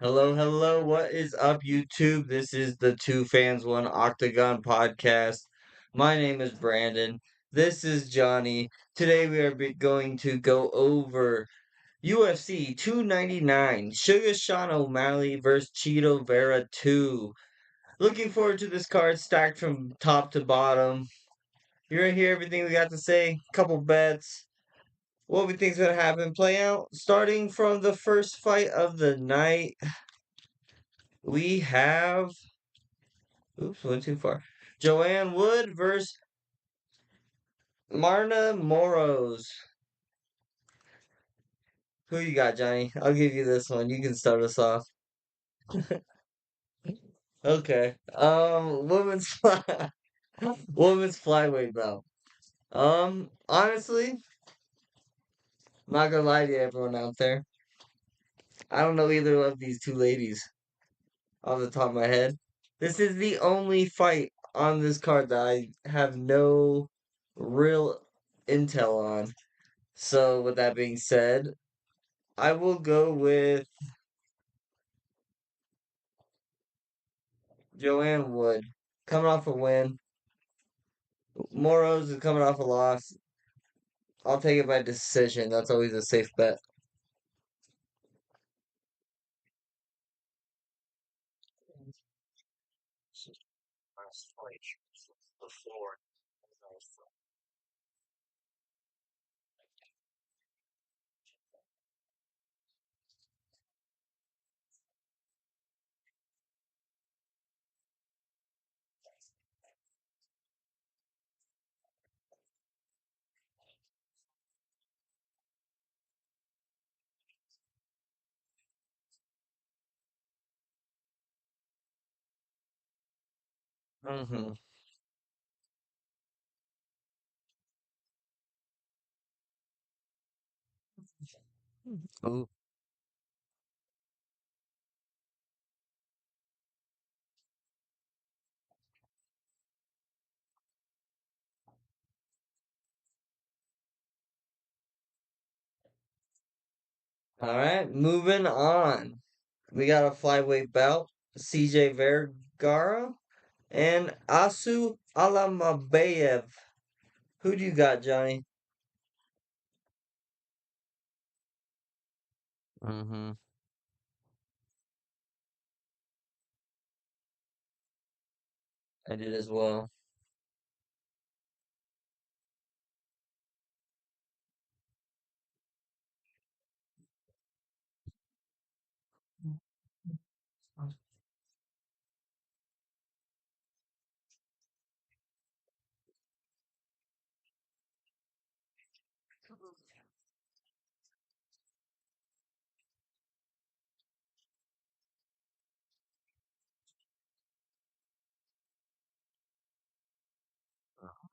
Hello, hello. What is up, YouTube? This is the Two Fans One Octagon podcast. My name is Brandon. This is Johnny. Today we are going to go over UFC 299, Suga Sean O'Malley versus Chito Vera 2. Looking forward to this card stacked from top to bottom. You're gonna hear everything we got to say, couple bets, what we think's gonna happen, play out. Starting from the first fight of the night, we have. Oops, went too far. Joanne Wood versus Marna Moros. Who you got, Johnny? I'll give you this one. You can start us off. Okay. Women's flyweight belt. Honestly, I'm not gonna lie to you, everyone out there. I don't know either of these two ladies off the top of my head. This is the only fight on this card that I have no real intel on. So, with that being said, I will go with Joanne Wood. Coming off a win. Moros is coming off a loss. I'll take it by decision. That's always a safe bet. Mm-hmm. Ooh. All right, moving on. We got a flyweight bout. CJ Vergara and Asu Alamabayev. Who do you got, Johnny? Mm-hmm. I did as well.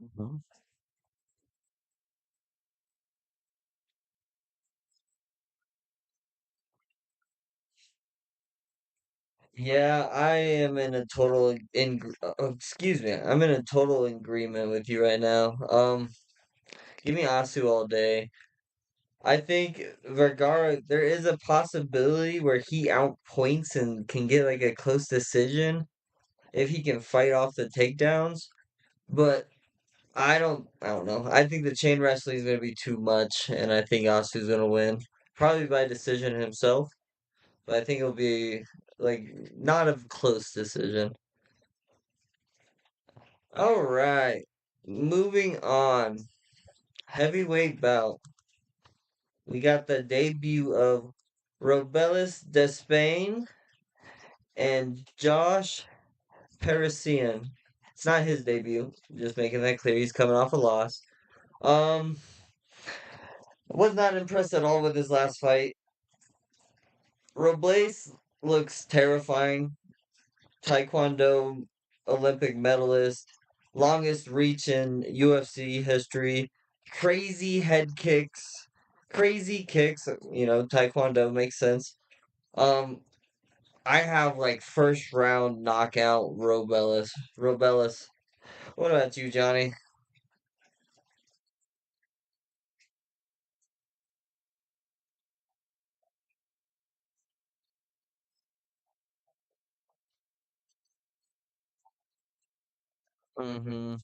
Mhm. Yeah, I am in a excuse me. I'm in a total agreement with you right now. Give me Asu all day. I think Vergara, there is a possibility where he outpoints and can get like a close decision if he can fight off the takedowns. But I don't know. I think the chain wrestling is gonna be too much, and I think Asu's gonna win. Probably by decision himself, but I think it'll be like not a close decision. All right, moving on. Heavyweight bout. We got the debut of Robelis Despain and Josh Parisian. It's not his debut. Just making that clear. He's coming off a loss. Um, was not impressed at all with his last fight. Robles looks terrifying. Taekwondo Olympic medalist, longest reach in UFC history. Crazy head kicks, crazy kicks. Taekwondo makes sense. Um, I have like first round knockout Robelis. Robelis. What about you, Johnny? Mm-hmm.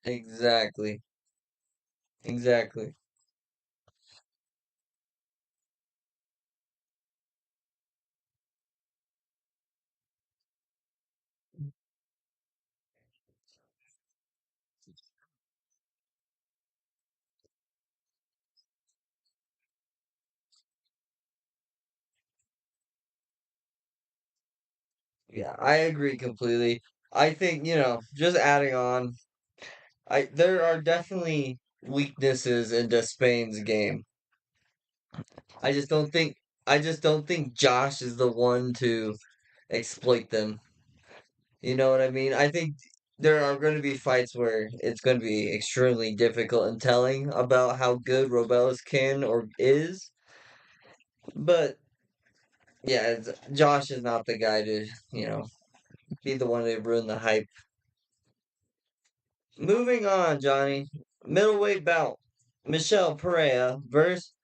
Exactly. Exactly. Yeah, I agree completely. I think, just adding on, there are definitely weaknesses in Despain's game. I just don't think I just don't think Josh is the one to exploit them. You know what I mean? I think there are going to be fights where it's going to be extremely difficult in telling about how good Robellis can or is, but yeah, Josh is not the guy to, be the one to ruin the hype. Moving on, Johnny. Middleweight bout. Michelle Pereira versus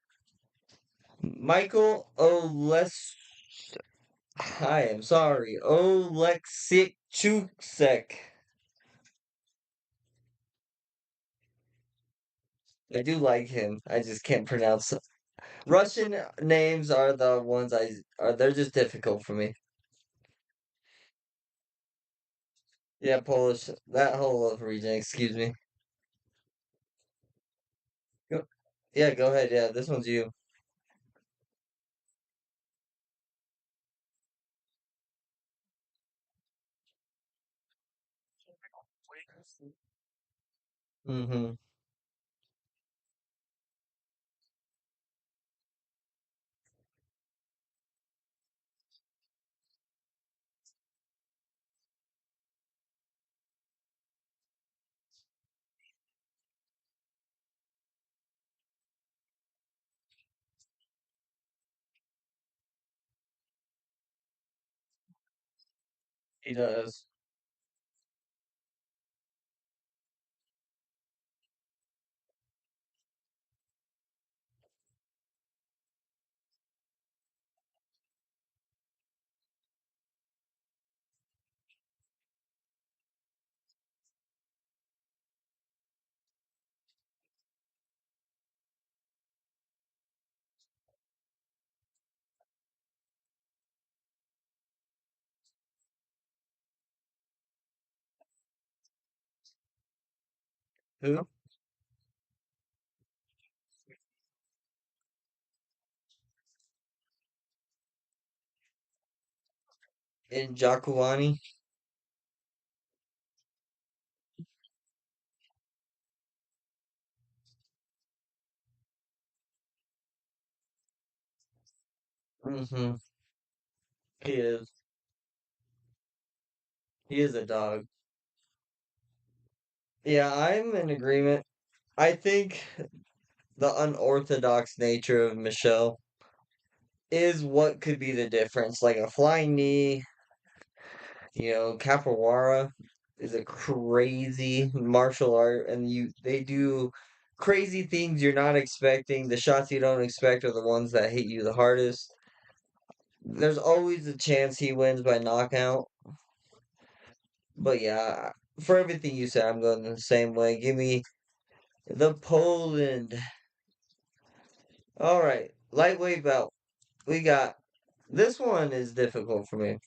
Michael Oles. I am sorry. Oleksik Chusek. I do like him. I just can't pronounce them. Russian names are the ones they're just difficult for me. Yeah, Polish, that whole region, excuse me. Go, yeah, go ahead. Yeah, this one's you. Mm-hmm. He does. Who? In Jakuani? Mm-hmm. He is. He is a dog. Yeah, I'm in agreement. I think the unorthodox nature of Michelle is what could be the difference. Like a flying knee, capoeira is a crazy martial art, and they do crazy things you're not expecting. The shots you don't expect are the ones that hit you the hardest. There's always a chance he wins by knockout, but yeah, for everything you said, I'm going the same way. Give me the Poland. All right, lightweight belt. We got this one is difficult for me.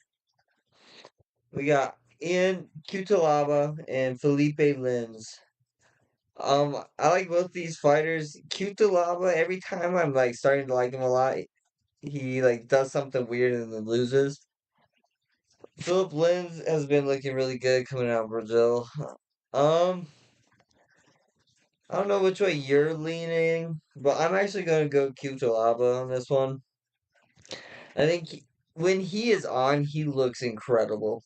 We got Ian Cutelaba and Felipe Lins. I like both these fighters. Cutelaba, every time I'm like starting to like him a lot, he like does something weird and then loses. Philip Lins has been looking really good coming out of Brazil. Um, I don't know which way you're leaning, but I'm actually gonna go Cutelaba on this one. I think when he is on, he looks incredible.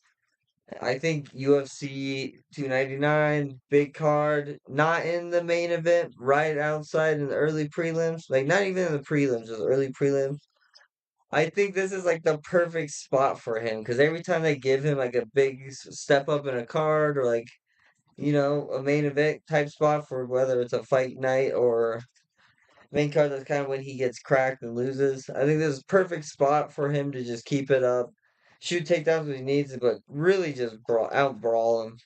I think UFC 299, big card, not in the main event, right outside in the early prelims. Like, not even in the prelims, just early prelims. I think this is like the perfect spot for him because every time they give him like a big step up in a card or like, a main event type spot for whether it's a fight night or Main card, that's kind of when he gets cracked and loses. I think this is a perfect spot for him to just keep it up, shoot takedowns when he needs it, but really just out brawl him.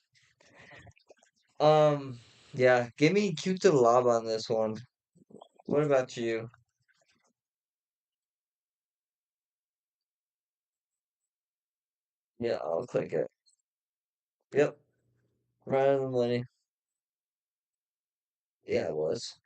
Um, yeah, give me cute to the lob on this one. What about you? Yeah, I'll click it. Yep, right on the money. Yeah, it was.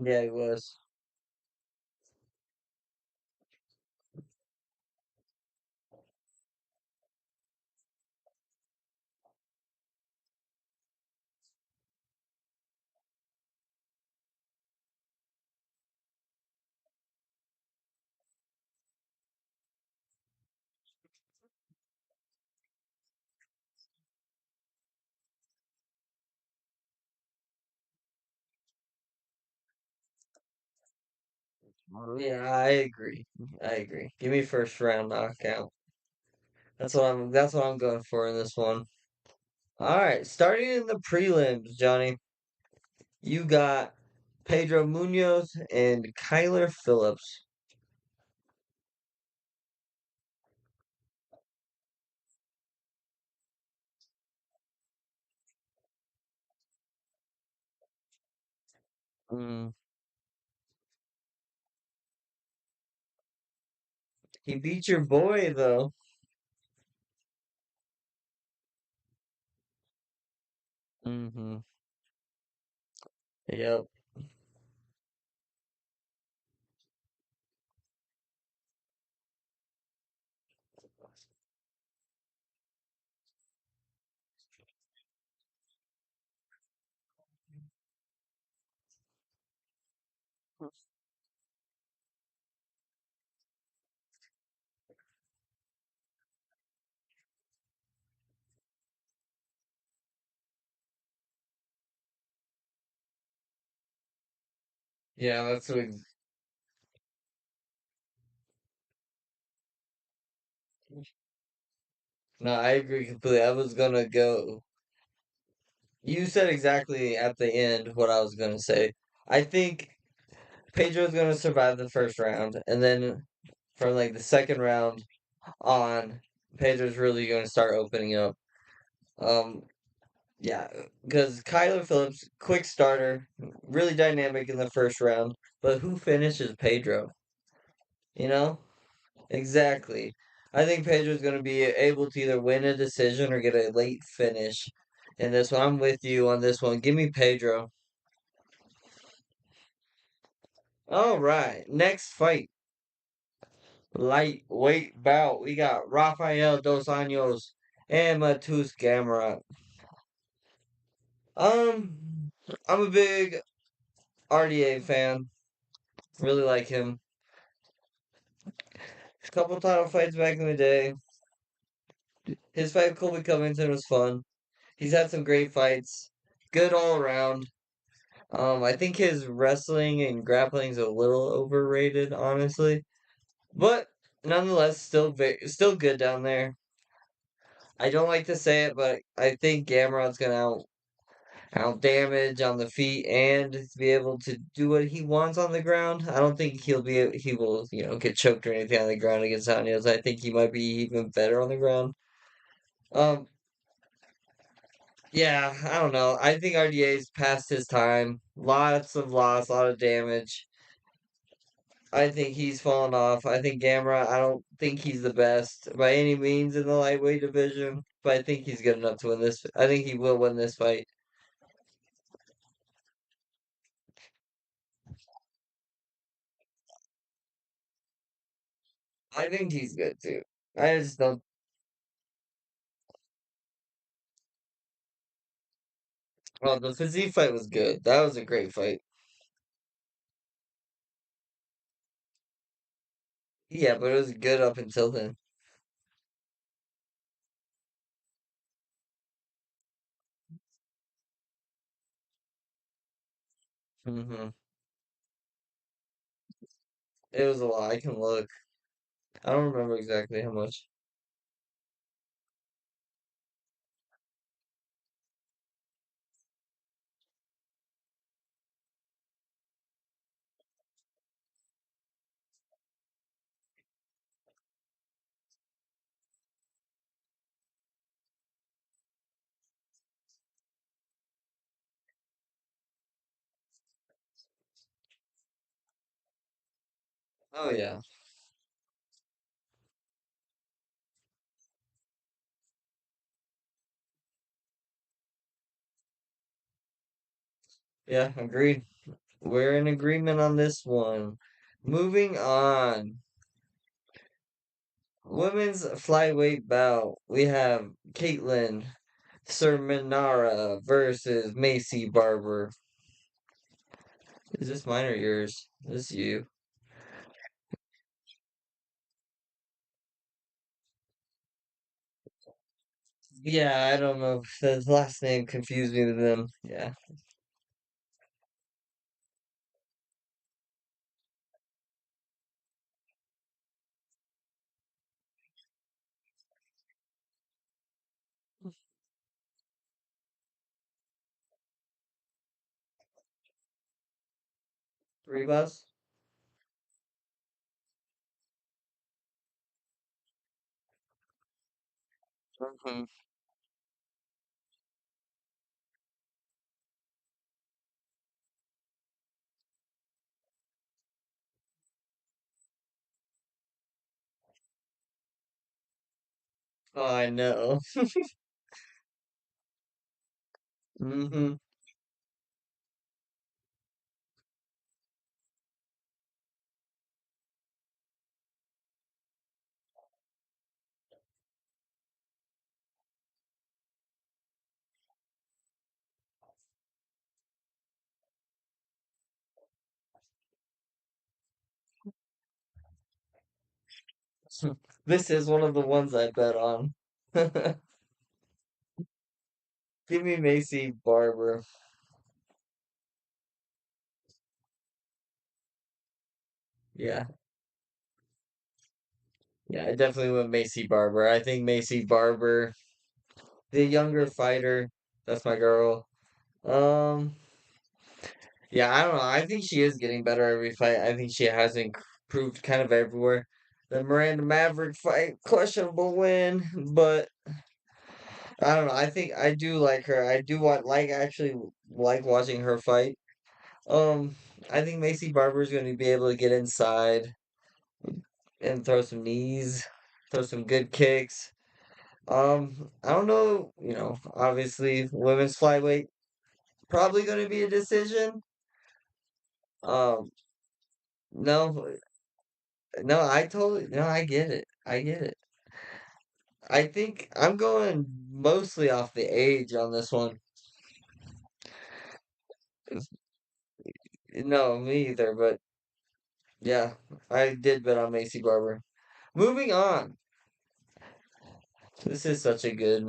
Yeah, it was. Yeah, I agree. I agree. Give me first round knockout. That's what I'm going for in this one. All right, starting in the prelims, Johnny, you got Pedro Munoz and Kyler Phillips. Mm, he beat your boy though. Mm-hmm. Yep. Yeah, that's what. No, I agree completely. I was gonna go. You said exactly at the end what I was gonna say. I think Pedro's gonna survive the first round, and then from like the second round on, Pedro's really gonna start opening up. Um, yeah, because Kyler Phillips, quick starter, really dynamic in the first round, but who finishes Pedro? You know? Exactly. I think Pedro's going to be able to either win a decision or get a late finish in this one. I'm with you on this one. Give me Pedro. All right, next fight. Lightweight bout. We got Rafael Dos Anjos and Matus Gamrot. Um, I'm a big RDA fan. Really like him. A couple title fights back in the day. His fight with Colby Covington was fun. He's had some great fights. Good all around. I think his wrestling and grappling is a little overrated, honestly. But nonetheless, still good down there. I don't like to say it, but I think Gamrod's gonna out damage on the feet and be able to do what he wants on the ground. I don't think he will get choked or anything on the ground against Anez. I think he might be even better on the ground. Um, yeah, I don't know. I think RDA's past his time. Lots of loss, a lot of damage. I think he's fallen off. I think Gamera, I don't think he's the best by any means in the lightweight division, but I think he's good enough to win this. I think he will win this fight. I think he's good too. I just don't. Well, the physique fight was good. That was a great fight. Yeah, but it was good up until then. Hmm. It was a lot. I can look. I don't remember exactly how much. Oh yeah. Yeah, agreed. We're in agreement on this one. Moving on. Women's flyweight bout. We have Caitlin Sermonara versus Macy Barber. Is this mine or yours? This is you. Yeah, I don't know. The last name confused me with them. Yeah. 3 bus? Hmm. Oh, I know. Hmm. This is one of the ones I bet on. Give me Macy Barber. Yeah. Yeah, I definitely went Macy Barber. I think Macy Barber, the younger fighter, that's my girl. Um, yeah, I don't know. I think she is getting better every fight. I think she has improved kind of everywhere. The Miranda Maverick fight, questionable win, but I don't know. I think I do like her. I do want like actually like watching her fight. Um, I think Macy Barber is going to be able to get inside and throw some knees, throw some good kicks. I don't know. Obviously, women's flyweight probably going to be a decision. Um, no, no, I totally no, I get it. I get it. I think I'm going mostly off the age on this one. No, me either, but yeah, I did bet on Macy Barber. Moving on. This is such a good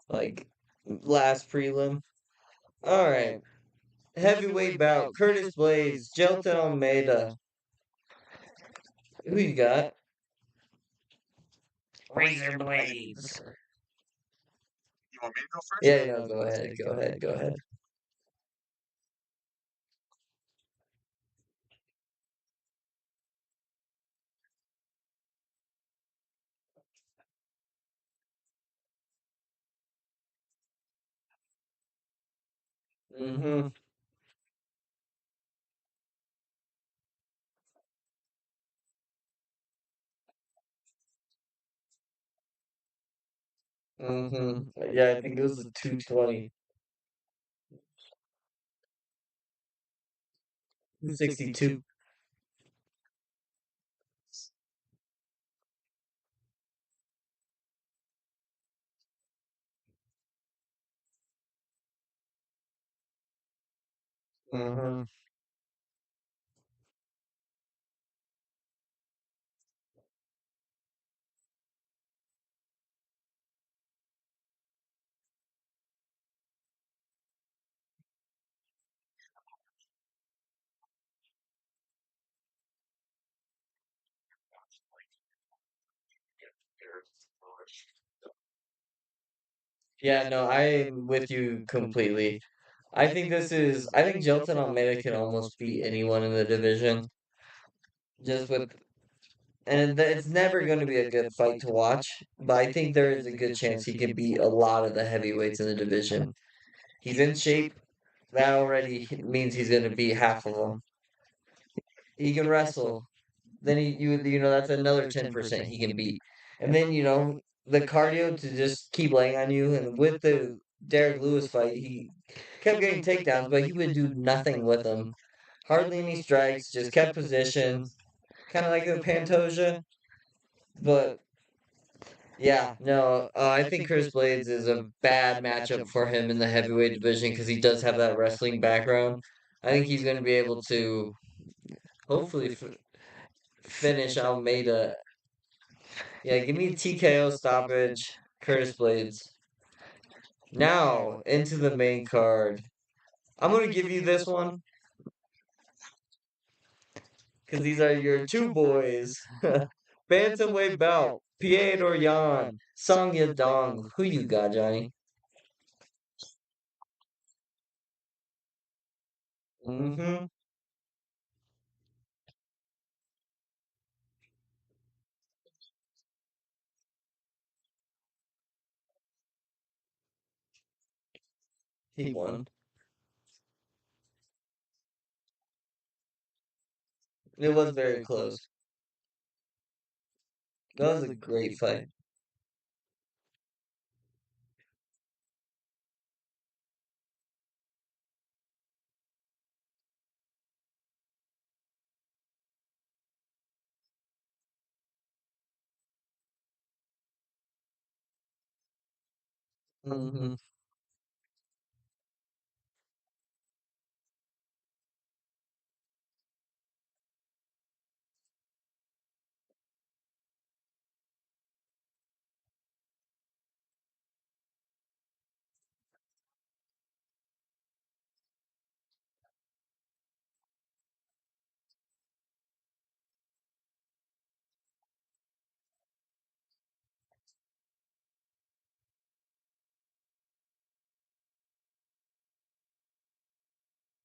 like last prelim. All right. Heavyweight bout, Curtis Blades, Jelton Almeida. Who you got? Razor Blades. Yeah, no, go ahead, go ahead, go ahead. Mm-hmm. Mm-hmm. Yeah, I think it was a 220. 262. Mm-hmm. Yeah, no, I'm with you completely. I think Jilton Almeida can almost beat anyone in the division. Just with, and it's never going to be a good fight to watch, but I think there is a good chance he can beat a lot of the heavyweights in the division. He's in shape. That already means he's going to beat half of them. He can wrestle. Then that's another 10% he can beat. And then the cardio to just keep laying on you. And with the Derek Lewis fight, he kept getting takedowns, but he would do nothing with them. Hardly any strikes, just kept position, kind of like the Pantoja. But yeah, no, I think Chris Blades is a bad matchup for him in the heavyweight division because he does have that wrestling background. I think he's going to be able to hopefully finish Almeida. Yeah, give me TKO stoppage, Curtis Blades. Now, into the main card. I'm going to give you this one because these are your two boys. Bantamweight bout, Piotr Yan, Song Yadong. Who you got, Johnny? Mm-hmm. He won. It was very close. That was a great fight. Mm-hmm.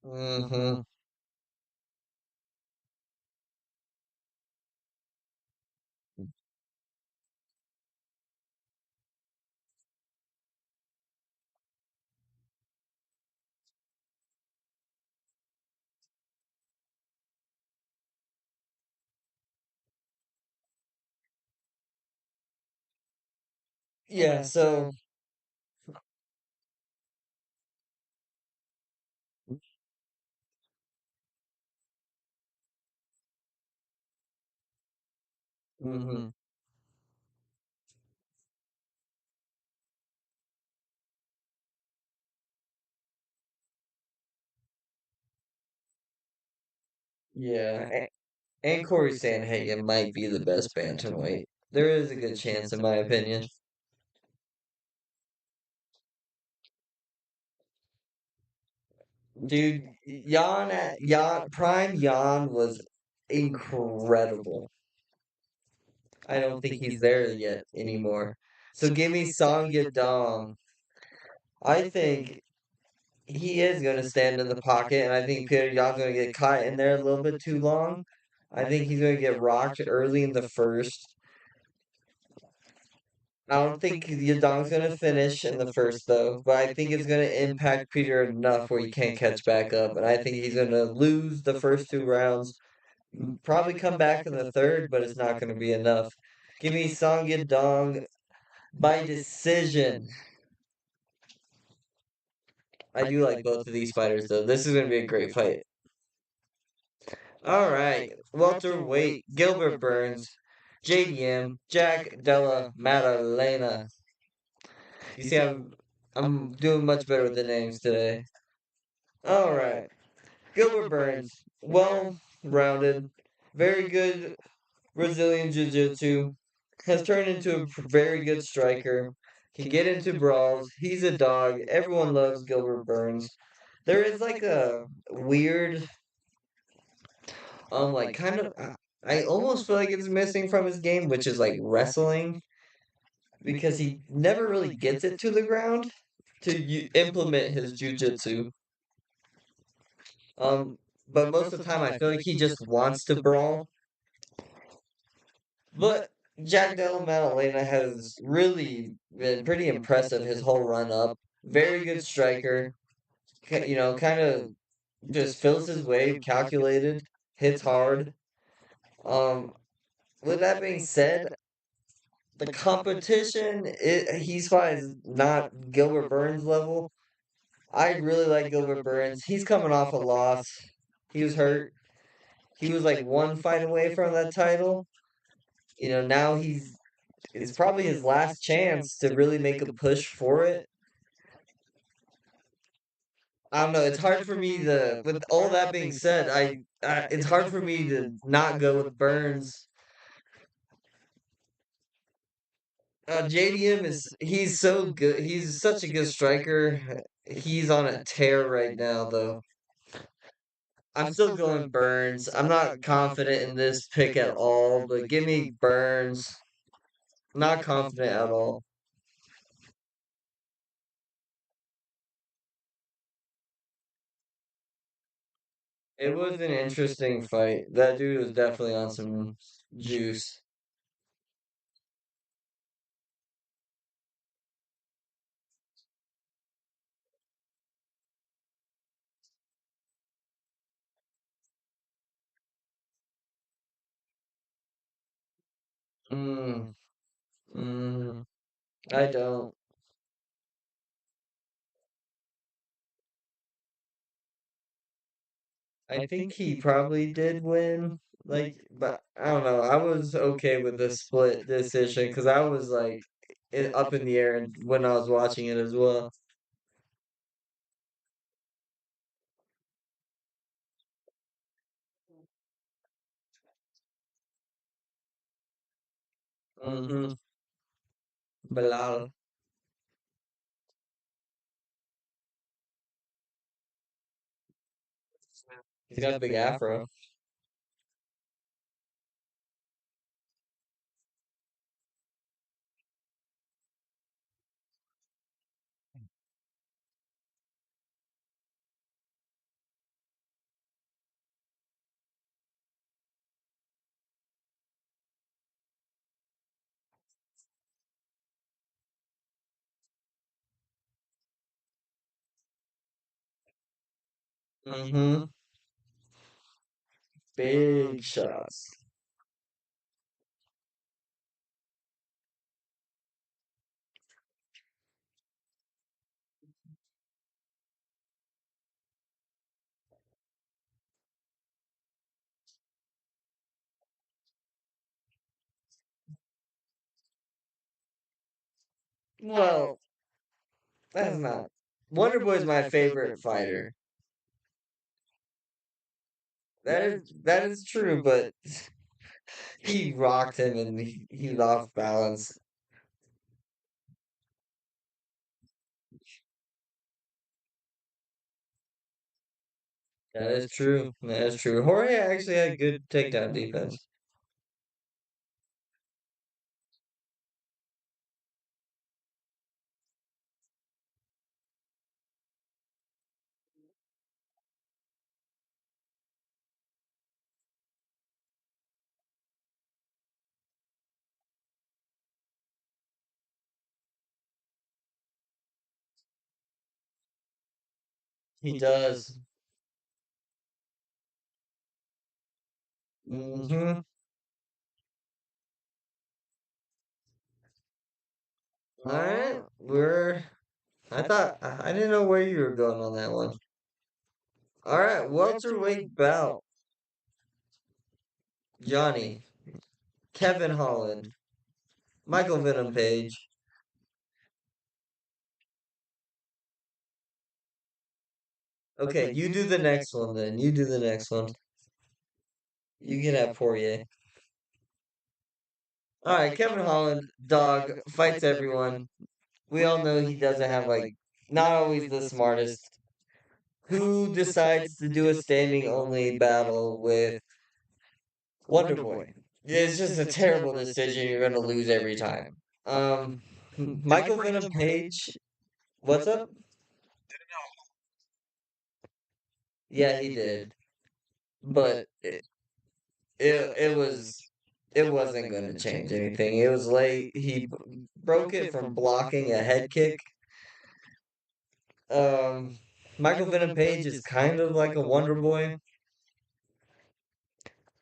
Mm-hmm. Yeah, so. Mm-hmm. Yeah, and Corey Sandhagen might be the best bantamweight. There is a good chance, in my opinion. Dude, Prime Jan was incredible. I don't think he's there yet anymore. So give me Song Yadong. I think he is going to stand in the pocket, and I think Peter Yan's going to get caught in there a little bit too long. I think he's going to get rocked early in the first. I don't think Yadong's going to finish in the first, though, but I think it's going to impact Peter enough where he can't catch back up, and I think he's going to lose the first two rounds. Probably come back in the third, but it's not going to be enough. Give me Song Yadong by decision. I do like both of these fighters, though. This is going to be a great fight. All right, welterweight Gilbert Burns, JDM Jack Della Maddalena. You see, I'm doing much better with the names today. All right, Gilbert Burns, well rounded, very good Brazilian Jiu Jitsu, has turned into a very good striker, can get into brawls. He's a dog. Everyone loves Gilbert Burns. There is like a weird, like kind of, I almost feel like it's missing from his game, which is like wrestling. because he never really gets it to the ground to implement his jujitsu. Um, but most of the time, I feel like he just wants to brawl. But Jack Della Maddalena has really been pretty impressive his whole run up. Very good striker. Kind of just feels his way, calculated, hits hard. Um, with that being said, the competition, he's probably not Gilbert Burns level. I really like Gilbert Burns. He's coming off a loss. He was hurt. He was like one fight away from that title. Now it's probably his last chance to really make a push for it. I don't know. It's hard for me to. With all that being said, it's hard for me to not go with Burns. JDM he's so good. He's such a good striker. He's on a tear right now, though. I'm still going Burns. I'm not confident in this pick at all, but give me Burns. Not confident at all. It was an interesting fight. That dude was definitely on some juice. Mm, mm, I don't. I think he probably did win. But I don't know. I was okay with the split decision because I was like up in the air and when I was watching it as well. Mm-hmm. Bilal. He's got a big afro. Mm-hmm. Big shots. Well, that's not. Wonder Boy's my favorite fighter. That is true, but he rocked him and he was off balance. That is true. That is true. Jorge actually had good takedown defense. He does. Mm-hmm. All right, I didn't know where you were going on that one. All right, welterweight bout. Johnny, Kevin Holland, Michael Venom Page. Okay, you do the next one then. You do the next one. You can have Poirier. All right, Kevin Holland, dog, fights everyone. We all know he doesn't have not always the smartest. Who decides to do a standing only battle with Wonder Boy? It's just a terrible decision. You're gonna lose every time. Michael Venom Page, what's up? Yeah, he did, but it wasn't going to change anything. It was late. Broke it from blocking a head kick. Um, Michael Venom Page is kind of like a Wonder Boy.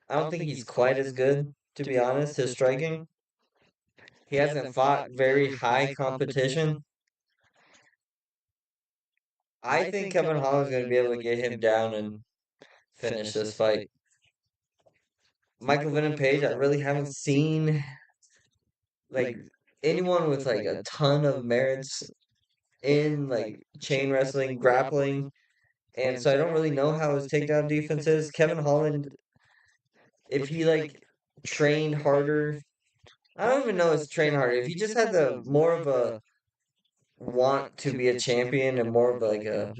I don't think he's quite as good, to be honest. His striking, he hasn't fought very high competition. I think Kevin Holland's going to be able to get him down and finish this fight. Michael Venom Page, I really haven't seen like anyone with like a ton of merits in like chain wrestling, grappling, and so I don't really know how his takedown defense is. Kevin Holland, if he like trained harder, I don't even know if trained harder. If he just had the more of a want to be a champion and more of like a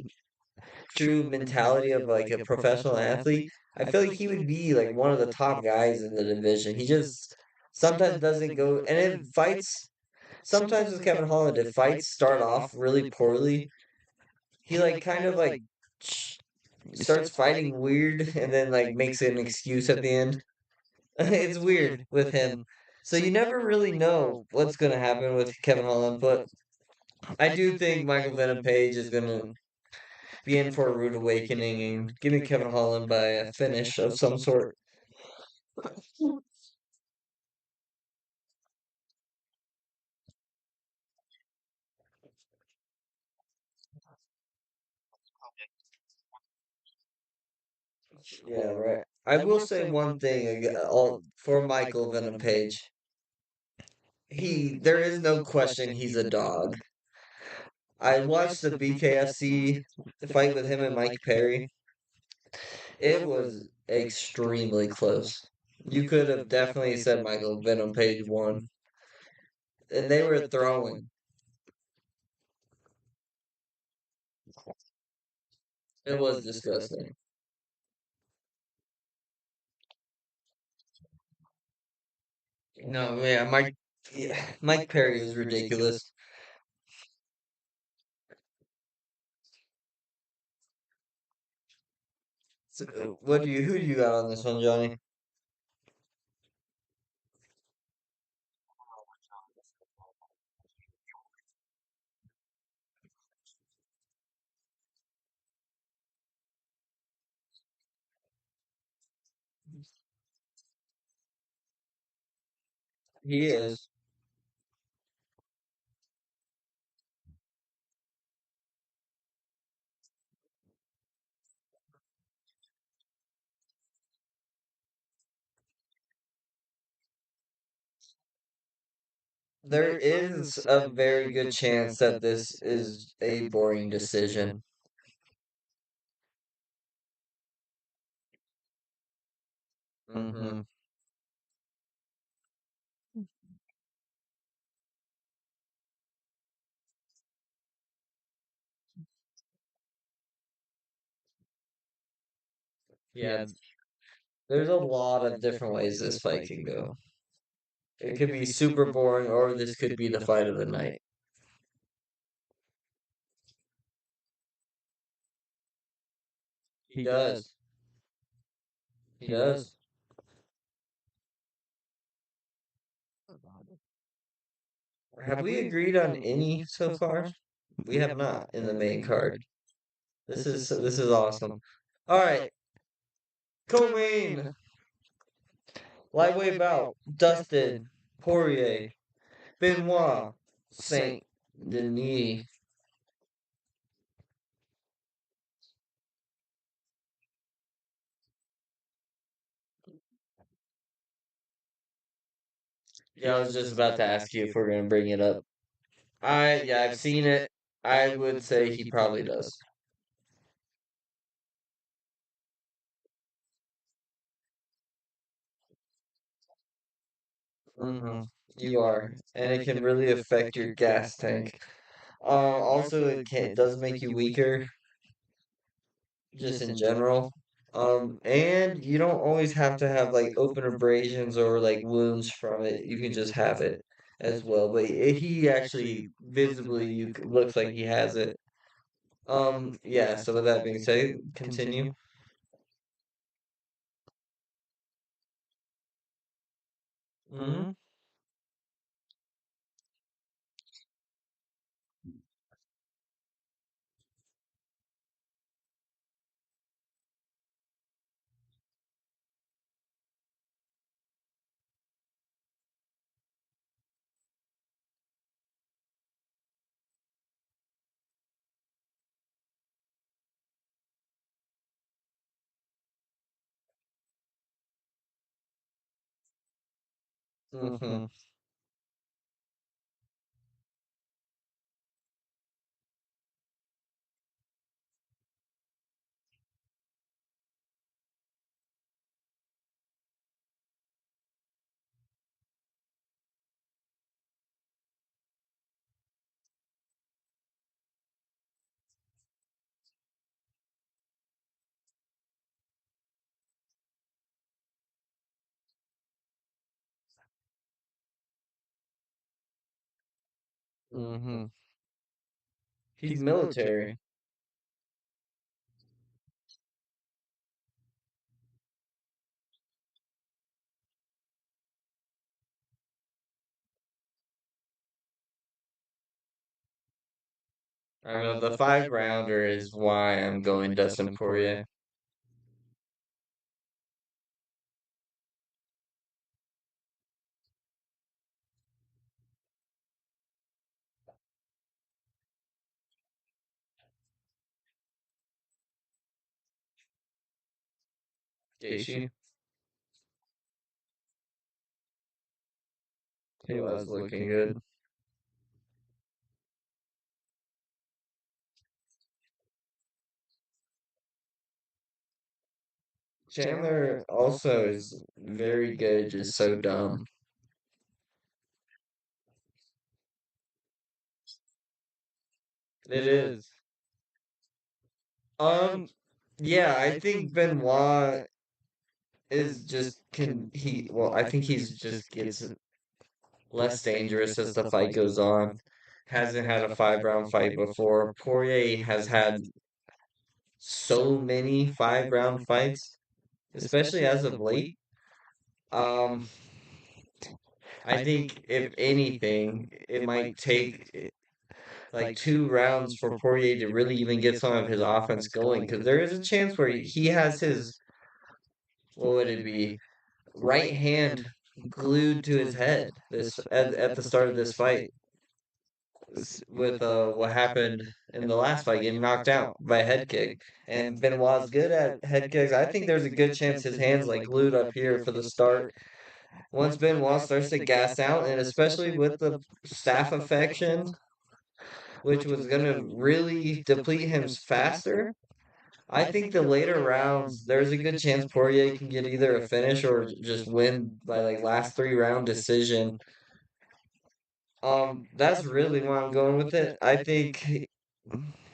true mentality of like a professional athlete, I feel like he would be like one of the top guys in the division. He just sometimes doesn't go, and it fights. Sometimes with Kevin Holland, if fights start off really poorly, he like kind of like starts fighting weird and then like makes an excuse at the end. It's weird with him. So you never really know what's going to happen with Kevin Holland, but I do think Michael Venom Page is going to be in for a rude awakening and give me Kevin Holland by a finish of some sort. Yeah, right. I will say one thing for Michael Venom Page. There is no question he's a dog. I watched the BKFC fight with him and Mike Perry. It was extremely close. You could have definitely said Michael Venom Page won. And they were throwing. It was disgusting. No, yeah, Mike Perry was ridiculous. So, who do you got on this one, Johnny? He is. There is a very good chance that this is a boring decision. Hmm. Yeah, there's a lot of different ways this fight can go. It could be super boring, or this could be the fight of the night. He does. He does. Have we agreed on any so far? We have not in the main card. This is awesome. All right, co-main lightweight bout: Dustin Poirier, Benoit Saint Denis. Yeah, I was just about to ask you if we're gonna bring it up. I've seen it. I would say he probably does. Hmm. You are, and it can really affect your gas tank. Also, it does make you weaker, just in general. And you don't always have to have like open abrasions or like wounds from it. You can just have it. as well, but he actually visibly looks like he has it. Yeah. So with that being said, continue. Mm-hmm. Mm-hmm. Mm-hmm. He's military. I know the 5 rounder is why I'm going Dustin Poirier. Gaethje. He was looking good. Chandler also is very good, just so dumb. It is. Um, yeah, I think Benoit is just can he well, I think he's just gets less dangerous as the fight goes on. Hasn't had a 5 round fight before. Poirier has had so many 5 round fights, especially as of late. Um, I think if anything, it might take like 2 rounds for Poirier to really even get some of his offense going, because there is a chance where he has his, what would it be, right hand glued to his head this at the start of this fight with what happened in the last fight, getting knocked out by a head kick. And Benoit's good at head kicks. I think there's a good chance his hands like glued up here for the start. Once Benoit starts to gas out, and especially with the staph infection, which was gonna really deplete him faster, I think the later rounds, there's a good chance Poirier can get either a finish or just win by like last 3 round decision. That's really why I'm going with it. I think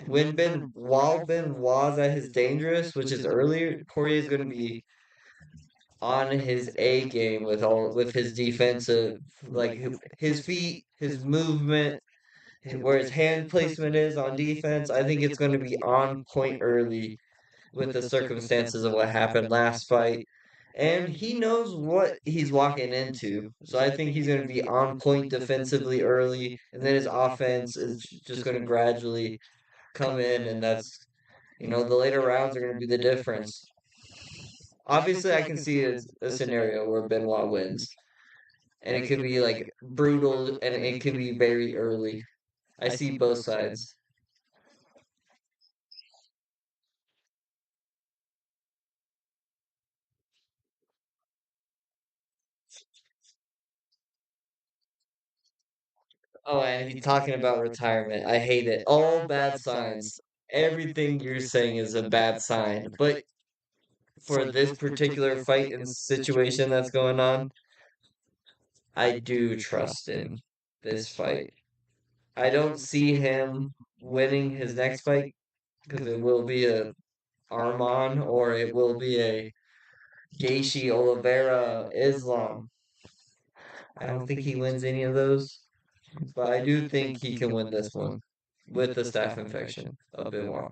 while Ben was at his dangerous, which is earlier, Poirier is going to be on his A game with his defensive, like his feet, his movement, where his hand placement is on defense. I think it's going to be on point early with the circumstances of what happened last fight. And he knows what he's walking into. So I think he's going to be on point defensively early, and then his offense is just going to gradually come in, and the later rounds are going to be the difference. Obviously, I can see a scenario where Benoit wins, and it could be like brutal, and it could be very early. I see both sides. Oh, and he's talking about retirement. I hate it. All bad signs. Everything you're saying is a bad sign. But for this particular fight and situation that's going on, I do trust in this fight. I don't see him winning his next fight because it will be a Arman or it will be a Gaethje Oliveira Islam. I don't think he wins any of those, but I do think he can win this one with the staph infection of Benoit.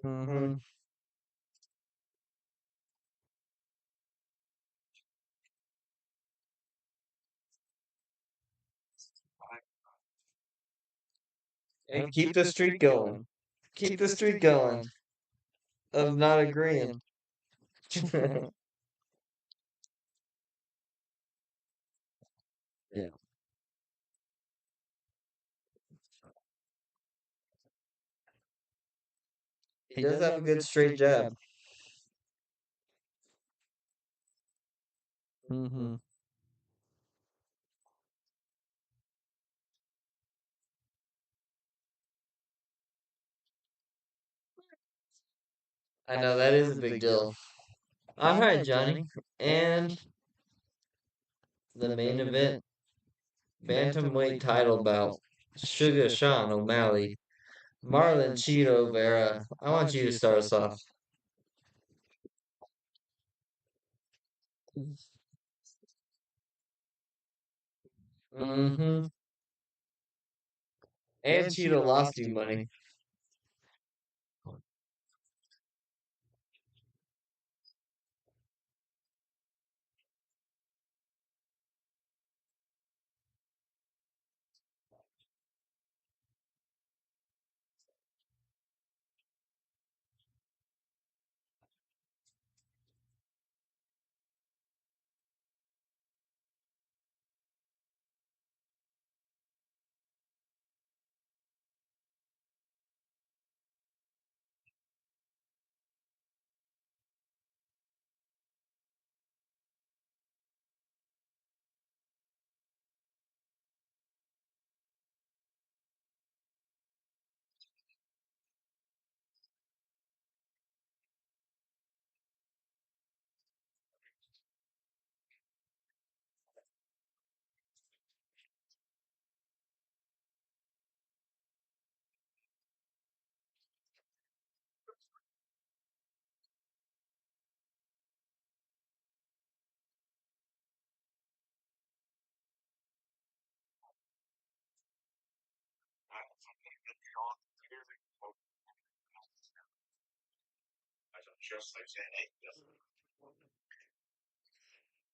Mm-hmm. And keep the streak going. Keep the streak going of not agreeing. Yeah. He does have a good straight jab. Mm-hmm. I know that is a big deal. All right, Johnny. And the main event, bantamweight title bout. Sugar Sean O'Malley, Marlon Cheeto Vera. I want you to start us off. Mm-hmm. And Cheeto lost you money.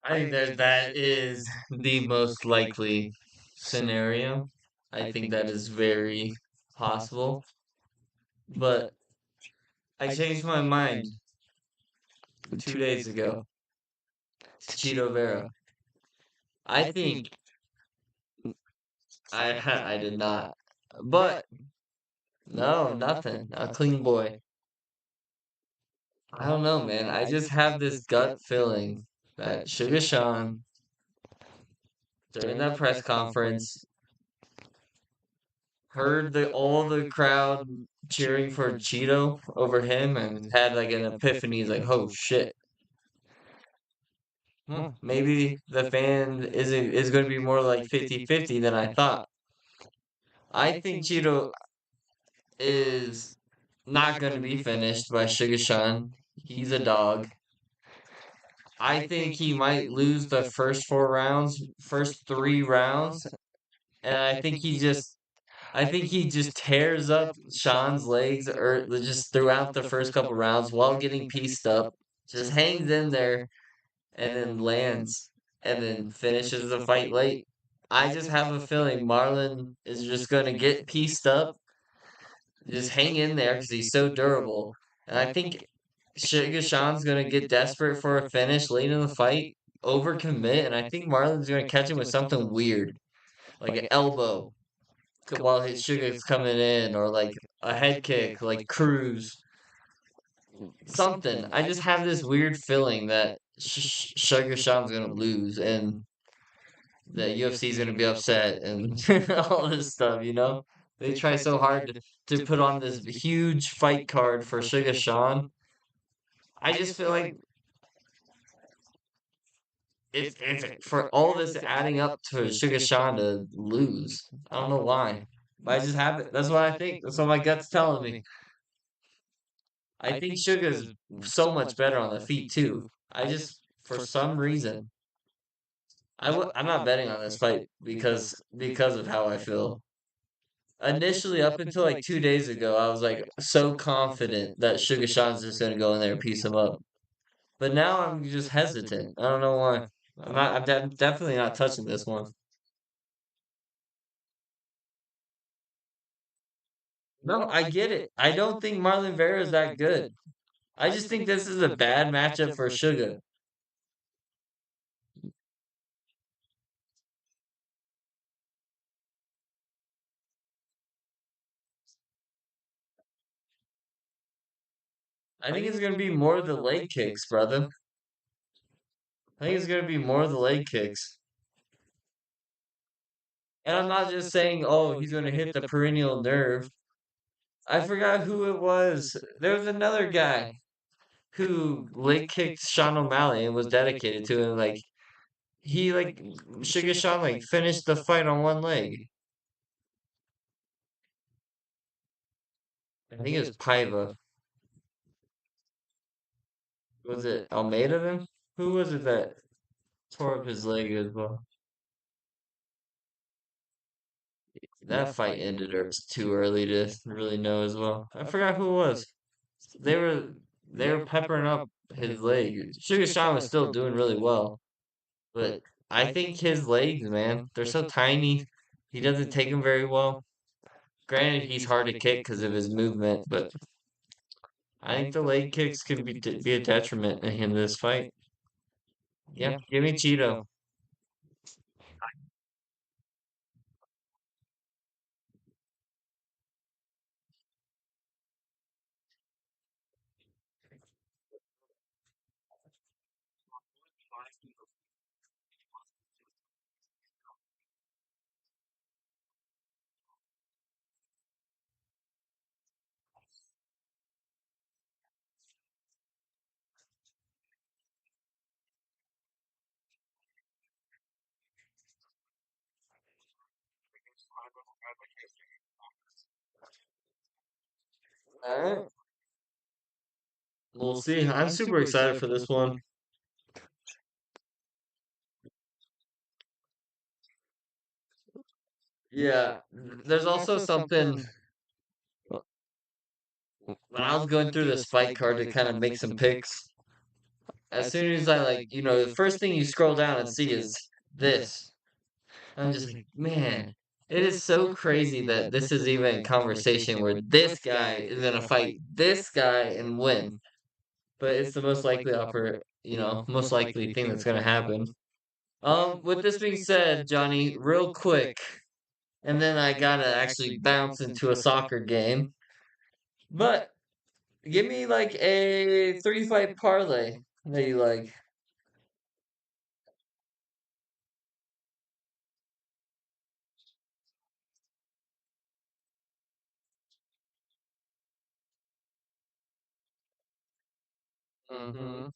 I think that is the most likely scenario. I think that is very possible. But I changed my mind 2 days ago to Cheeto Vera. I think I did not. But no, nothing. A clean boy. I don't know, man. I just have this gut feeling that Sugar Sean during that press conference heard the all the crowd cheering for Cheeto over him and had like an epiphany. He's like, "Oh shit, maybe the fan is going to be more like 50-50 than I thought." I think Cheeto is not going to be finished by Sugar Sean. He's a dog. I think he might lose the first 4 rounds, first 3 rounds, and I think he just tears up Sean's legs or just throughout the first couple rounds while getting pieced up, just hangs in there and then lands and then finishes the fight late. I just have a feeling Marlon is just going to get pieced up, just hang in there because he's so durable. And I think Sugar Sean's going to get desperate for a finish late in the fight, overcommit, and I think Marlon's going to catch him with something weird, like an elbow while his Sugar's coming in, or like a head kick, like Cruz, something. I just have this weird feeling that Sugar Sean's gonna lose, and the UFC is gonna be upset, and all this stuff. They try so hard to put on this huge fight card for Sugar Sean. I just feel like it's for all this adding up to Sugar Sean to lose. I don't know why. But I just have it. That's what I think. That's what my gut's telling me. I think Sugar's so much better on the feet too. I just for some reason I'm not betting on this fight because of how I feel. Initially, up until like 2 days ago, I was like so confident that Sugar Sean's just gonna go in there and piece him up. But now I'm just hesitant. I don't know why. I'm definitely not touching this one. No, I get it. I don't think Marlon Vera is that good. I just think this is a bad matchup for Sugar. I think it's gonna be more of the leg kicks, brother. I think it's gonna be more of the leg kicks. And I'm not just saying, oh, he's gonna hit the perennial nerve. I forgot who it was. There was another guy who leg kicked Sean O'Malley and was dedicated to him. Like he like Sugar Sean like finished the fight on one leg. I think it was Paiva. Was it Almeida then? Who was it that tore up his leg as well? That fight ended too early to really know as well. I forgot who it was. They were they were peppering up his leg. Sugar Sean was still doing really well, but I think his legs, man, they're so tiny. He doesn't take them very well. Granted, he's hard to kick because of his movement, but I think the leg kicks could be a detriment in this fight. Yeah, give me Cheeto. All right, we'll see. I'm super excited for this one. Yeah, there's also something when I was going through the spike card to kind of make some picks. As soon as I like, the first thing you scroll down and see is this. I'm just like, man, it is so crazy that this is even a conversation where this guy is gonna fight this guy and win. But it's the most likely most likely thing that's gonna happen. With this being said, Johnny, real quick, and then I gotta actually bounce into a soccer game. But give me like a 3 fight parlay that you like. Mm-hmm.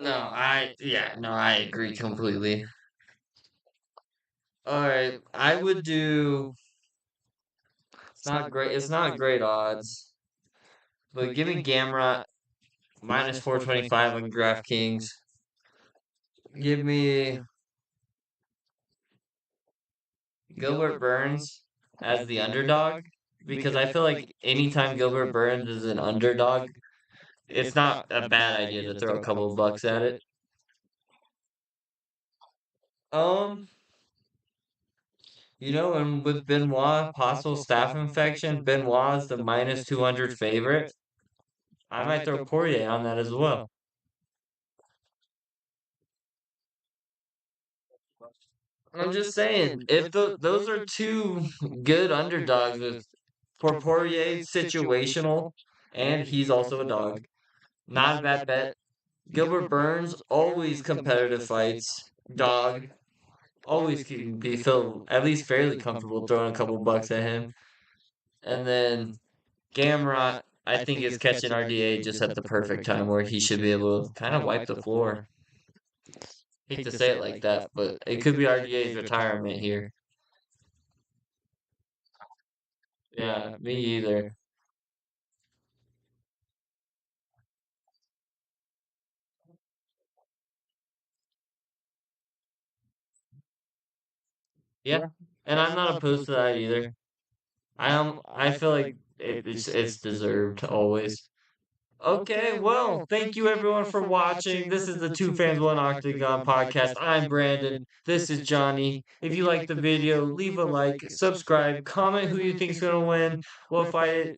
No, I agree completely. All right, I would do. It's not great. It's not great odds, but give me Gamrot minus 425 on DraftKings. Give me Gilbert Burns as the underdog because I feel like anytime Gilbert Burns is an underdog, it's not a bad idea to throw a couple of bucks at it. Um, and with Benoit, possible staph infection, Benoit is the minus 200 favorite. I might throw Poirier on that as well. I'm just saying, if those are two good underdogs with for Poirier, situational, and he's also a dog. Not a bad bet. Gilbert Burns, always competitive fights. Dog, always can be feel at least fairly comfortable throwing a couple bucks at him. And then Gamrot, I think is catching RDA just at the perfect time where he should be able to kind of wipe the floor. Hate to say it like that, but it could be RDA's retirement here. Yeah, me either. Yeah, and I'm not opposed to that either. I feel like it's deserved always. Okay, well, thank you everyone for watching. This is the Two Fans One Octagon podcast. I'm Brandon. This is Johnny. If you like the video, leave a like, subscribe, comment who you think's gonna win. We'll fight it